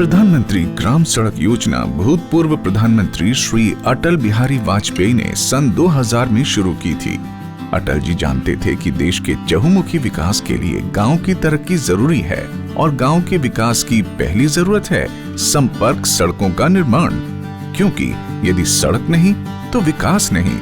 प्रधानमंत्री ग्राम सड़क योजना भूतपूर्व प्रधानमंत्री श्री अटल बिहारी वाजपेयी ने सन 2000 में शुरू की थी। अटल जी जानते थे कि देश के चहुमुखी विकास के लिए गांव की तरक्की जरूरी है और गांव के विकास की पहली जरूरत है संपर्क सड़कों का निर्माण, क्योंकि यदि सड़क नहीं तो विकास नहीं।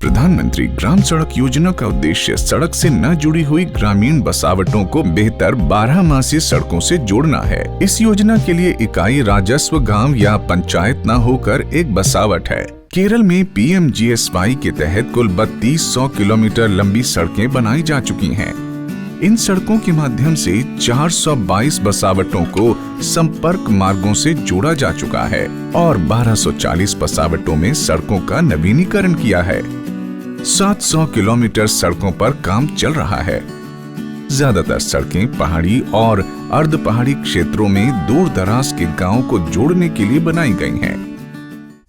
प्रधानमंत्री ग्राम सड़क योजना का उद्देश्य सड़क से न जुड़ी हुई ग्रामीण बसावटों को बेहतर 12 मासी सड़कों से जोड़ना है। इस योजना के लिए इकाई राजस्व गांव या पंचायत न होकर एक बसावट है। केरल में PMGSY के तहत कुल 3200 किलोमीटर लंबी सड़कें बनाई जा चुकी हैं। इन सड़कों के माध्यम से 422 बसावटों को संपर्क मार्गों से जोड़ा जा चुका है और 1240 बसावटों में सड़कों का नवीनीकरण किया है। 700 किलोमीटर सड़कों पर काम चल रहा है। ज्यादातर सड़कें पहाड़ी और अर्ध पहाड़ी क्षेत्रों में दूर दराज के गांवों को जोड़ने के लिए बनाई गई हैं।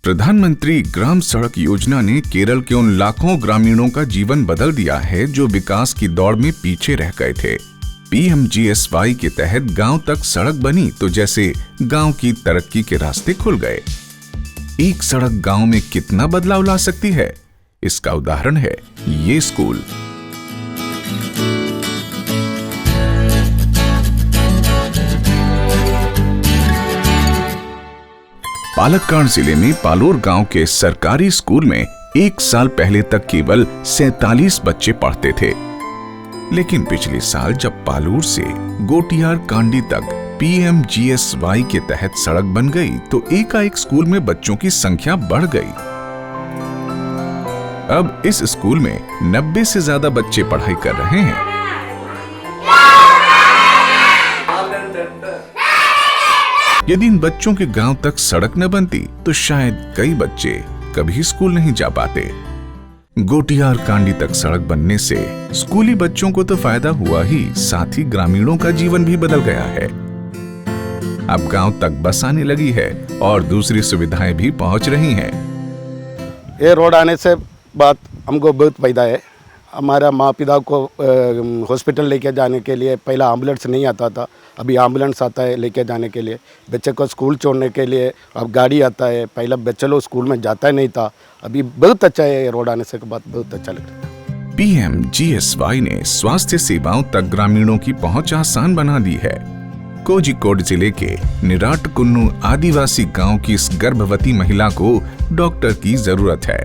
प्रधानमंत्री ग्राम सड़क योजना ने केरल के उन लाखों ग्रामीणों का जीवन बदल दिया है जो विकास की दौड़ में पीछे रह गए थे। PMGSY के तहत गांव तक सड़क बनी तो जैसे गांव की तरक्की के रास्ते खुल गए। एक सड़क गांव में कितना बदलाव ला सकती है, इसका उदाहरण है ये स्कूल। पालक्काड जिले में पालोर गांव के सरकारी स्कूल में 1 साल पहले तक केवल 47 बच्चे पढ़ते थे, लेकिन पिछले साल जब पालूर से गोटियार कांडी तक PMGSY के तहत सड़क बन गई तो एकाएक स्कूल में बच्चों की संख्या बढ़ गई। अब इस स्कूल में 90 से ज्यादा बच्चे पढ़ाई कर रहे हैं। यदि इन बच्चों के गांव तक सड़क न बनती तो शायद कई बच्चे कभी स्कूल नहीं जा पाते। गोटियार कांडी तक सड़क बनने से स्कूली बच्चों को तो फायदा हुआ ही, साथ ही ग्रामीणों का जीवन भी बदल गया है। अब गांव तक बस आने लगी है और दूसरी सुविधाएं भी पहुंच रही हैं। ये रोड आने से बात हमको बहुत फायदा है। हमारा माँ पिता को हॉस्पिटल लेके जाने के लिए पहला एम्बुलेंस नहीं आता था, अभी एम्बुलेंस आता है लेके जाने के लिए। बच्चे को स्कूल छोड़ने के लिए अब गाड़ी आता है, पहला बच्चे लोग स्कूल में जाता ही नहीं था, अभी बहुत अच्छा है। रोड आने से बात बहुत अच्छा लग रहा है। PMGSY ने स्वास्थ्य सेवाओं तक ग्रामीणों की पहुंच आसान बना दी है। कोझिकोड जिले के निराटकुन्नू आदिवासी गांव की इस गर्भवती महिला को डॉक्टर की जरूरत है।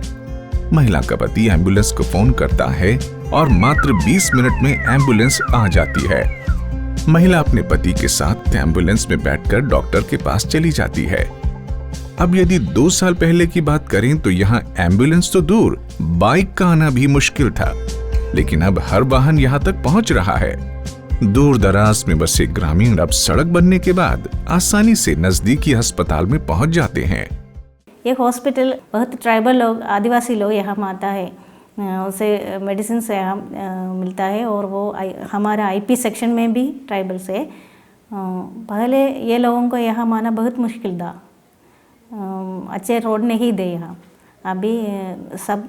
महिला का पति एम्बुलेंस को फोन करता है और मात्र 20 मिनट में एम्बुलेंस आ जाती है। महिला अपने पति के साथ एम्बुलेंस में बैठकर डॉक्टर के पास चली जाती है। अब यदि 2 साल पहले की बात करें तो यहाँ एम्बुलेंस तो दूर, बाइक का आना भी मुश्किल था, लेकिन अब हर वाहन यहाँ तक पहुँच रहा है। दूर दराज में बसे ग्रामीण अब सड़क बनने के बाद आसानी से नजदीकी अस्पताल में पहुँच जाते हैं। ये हॉस्पिटल बहुत ट्राइबल लोग, आदिवासी लोग यहाँ आता है, उसे मेडिसिन से यहाँ मिलता है और वो हमारा IP सेक्शन में भी ट्राइबल से। पहले ये लोगों को यहाँ आना बहुत मुश्किल था, अच्छे रोड नहीं थे यहाँ। अभी सब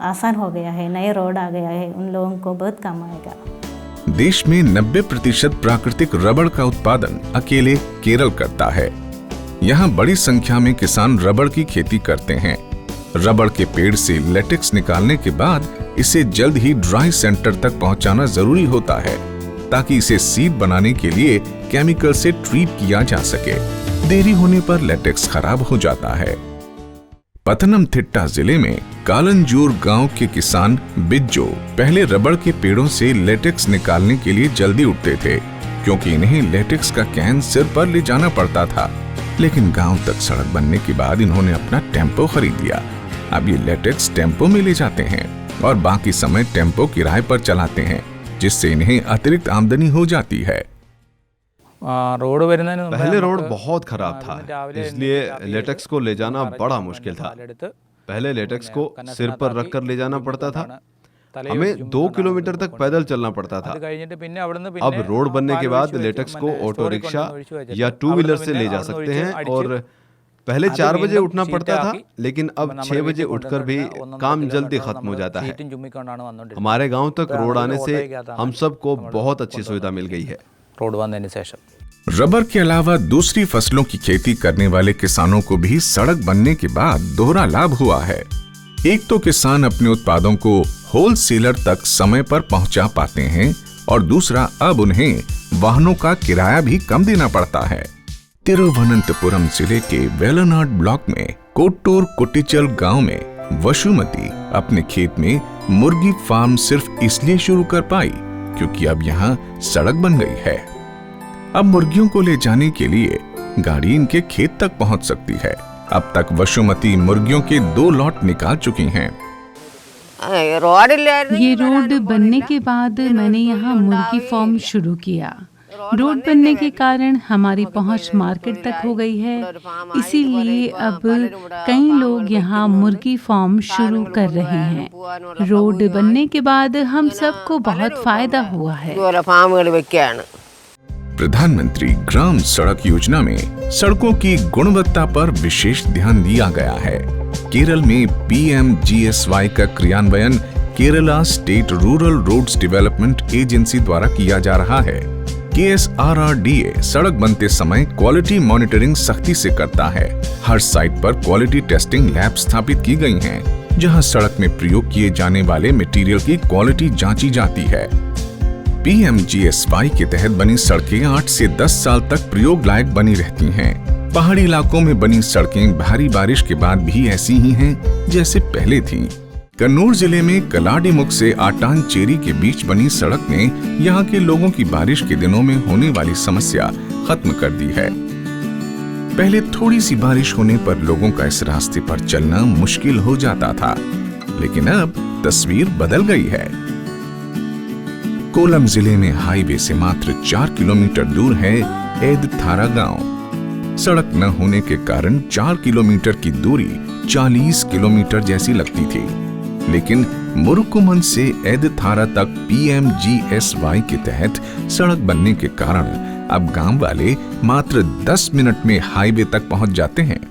आसान हो गया है, नए रोड आ गया है, उन लोगों को बहुत काम आएगा। देश में 90% प्राकृतिक रबड़ का उत्पादन अकेले केरल करता है। यहाँ बड़ी संख्या में किसान रबड़ की खेती करते हैं। रबड़ के पेड़ से लेटेक्स निकालने के बाद इसे जल्द ही ड्राई सेंटर तक पहुँचाना जरूरी होता है, ताकि इसे सीड बनाने के लिए केमिकल से ट्रीट किया जा सके। देरी होने पर लेटेक्स खराब हो जाता है। पथनमथिट्टा जिले में कालंजूर गांव के किसान बिज्जो पहले रबड़ के पेड़ों से लेटेक्स निकालने के लिए जल्दी उठते थे, क्योंकि इन्हें लेटेक्स का कैन सिर पर ले जाना पड़ता था। लेकिन गांव तक सड़क बनने के बाद इन्होंने अपना टेम्पो खरीद लिया। अब ये लेटेक्स टेम्पो में ले जाते हैं और बाकी समय टेम्पो किराए पर चलाते हैं, जिससे इन्हें अतिरिक्त आमदनी हो जाती है। पहले रोड बहुत खराब था, इसलिए लेटेक्स को ले जाना बड़ा मुश्किल था। पहले लेटेक्स को सिर पर रखकर ले जाना पड़ता था। हमें 2 किलोमीटर तक पैदल चलना पड़ता था। अब रोड बनने के बाद लेटेक्स को ऑटो रिक्शा या 2 व्हीलर से ले जा सकते हैं और पहले 4 बजे उठना पड़ता था, लेकिन अब 6 बजे उठकर भी काम जल्दी खत्म हो जाता है। हमारे गांव तक रोड आने से हम सबको बहुत अच्छी सुविधा मिल गई है। रबर के अलावा दूसरी फसलों की खेती करने वाले किसानों को भी सड़क बनने के बाद दोहरा लाभ हुआ है। एक तो किसान अपने उत्पादों को होलसेलर तक समय पर पहुंचा पाते हैं और दूसरा अब उन्हें वाहनों का किराया भी कम देना पड़ता है। तिरुवनंतपुरम जिले के वेलनाड ब्लॉक में कोट्टूर कुट्टिचल गांव में वसुमती अपने खेत में मुर्गी फार्म सिर्फ इसलिए शुरू कर पाई क्योंकि अब यहाँ सड़क बन गई है। अब मुर्गियों को ले जाने के लिए गाड़ी इनके खेत तक पहुंच सकती है। अब तक वसुमती मुर्गियों के 2 लॉट निकाल चुकी हैं। ये रोड बनने के बाद मैंने यहाँ मुर्गी फार्म शुरू किया। रोड बनने के कारण हमारी पहुँच मार्केट तक हो गई है, इसीलिए अब कई लोग यहाँ मुर्गी फार्म शुरू कर रहे हैं। रोड बनने के बाद हम सबको बहुत फायदा हुआ है। प्रधानमंत्री ग्राम सड़क योजना में सड़कों की गुणवत्ता पर विशेष ध्यान दिया गया है। केरल में PMGSY का क्रियान्वयन Kerala state rural roads development agency द्वारा किया जा रहा है। KSRRDA सड़क बनते समय क्वालिटी मॉनिटरिंग सख्ती से करता है। हर साइट पर क्वालिटी टेस्टिंग लैब स्थापित की गई हैं, जहां सड़क में प्रयोग किए जाने वाले मटेरियल की क्वालिटी जांची जाती है। PMGSY के तहत बनी सड़कें 8 से 10 साल तक प्रयोग लायक बनी रहती हैं। पहाड़ी इलाकों में बनी सड़कें भारी बारिश के बाद भी ऐसी ही हैं जैसे पहले थीं। कन्नौर जिले में कलाडीमुख से आटानचेरी के बीच बनी सड़क ने यहाँ के लोगों की बारिश के दिनों में होने वाली समस्या खत्म कर दी है। पहले थोड़ी सी बारिश होने पर लोगों का इस रास्ते पर चलना मुश्किल हो जाता था, लेकिन अब तस्वीर बदल गई है। कोलम जिले में हाईवे से मात्र 4 किलोमीटर दूर है एदथारा गांव। सड़क न होने के कारण 4 किलोमीटर की दूरी 40 किलोमीटर जैसी लगती थी, लेकिन मुरुकुमन से एदथारा तक PMGSY के तहत सड़क बनने के कारण अब गांव वाले मात्र 10 मिनट में हाईवे तक पहुंच जाते हैं।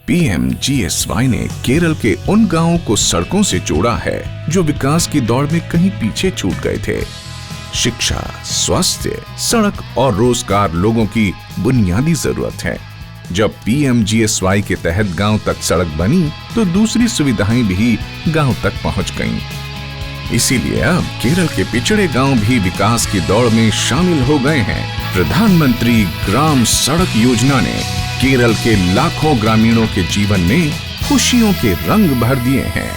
PMGSY ने केरल के उन गांवों को सड़कों से जोड़ा है जो विकास की दौड़ में कहीं पीछे छूट गए थे। शिक्षा, स्वास्थ्य, सड़क और रोजगार लोगों की बुनियादी जरूरत है। जब PMGSY के तहत गांव तक सड़क बनी तो दूसरी सुविधाएं भी गांव तक पहुंच गईं। इसीलिए अब केरल के पिछड़े गांव भी विकास की दौड़ में शामिल हो गए हैं। प्रधानमंत्री ग्राम सड़क योजना ने केरल के लाखों ग्रामीणों के जीवन में खुशियों के रंग भर दिए हैं।